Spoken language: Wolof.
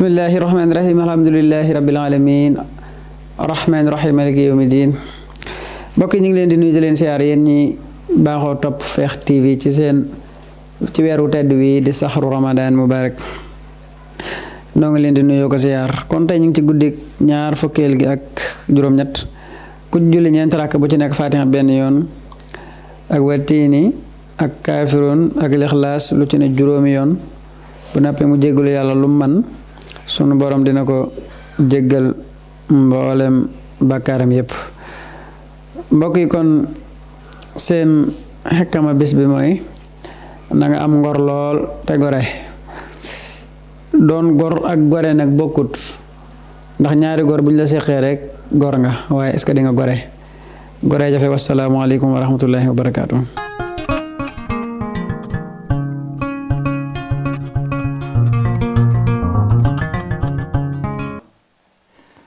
Bismillahirrahmanirrahim. Alhamdulillahi rabbil alamin. Arrahmanirrahim maliki yawmiddin. Mbokk ñi ngi leen di nuyu di leen siyaar yéen ñi baaxoo topp Fekh TV ci weeru tedd wi di saxru Ramadan mubarak. noo ngi leen di nuyoo ko siyaar kon tey ñu ngi ci guddik ñaar fukkeel gi ak juróom-ñett ku julli ñeent rakk bu ci nekk Fatiha benn yoon ak wattiini ak kaafiroon ak lixlaas lu ci ne juróomi yoon bu nappee mu jéggalu yàlla lu man sunu borom dina ko jéggal mboolem bàkkaaram yépp. mbokk yi kon seen xekkama bis bi mooy na nga am ngor lool te gore. doon gor ak gore nag bokkut ndax ñaari gor buñ la seqee rek gor nga waaye est-ce que di nga gore jafe. Wassalaamu aleykum wa rahmatullahi wa barakaatu.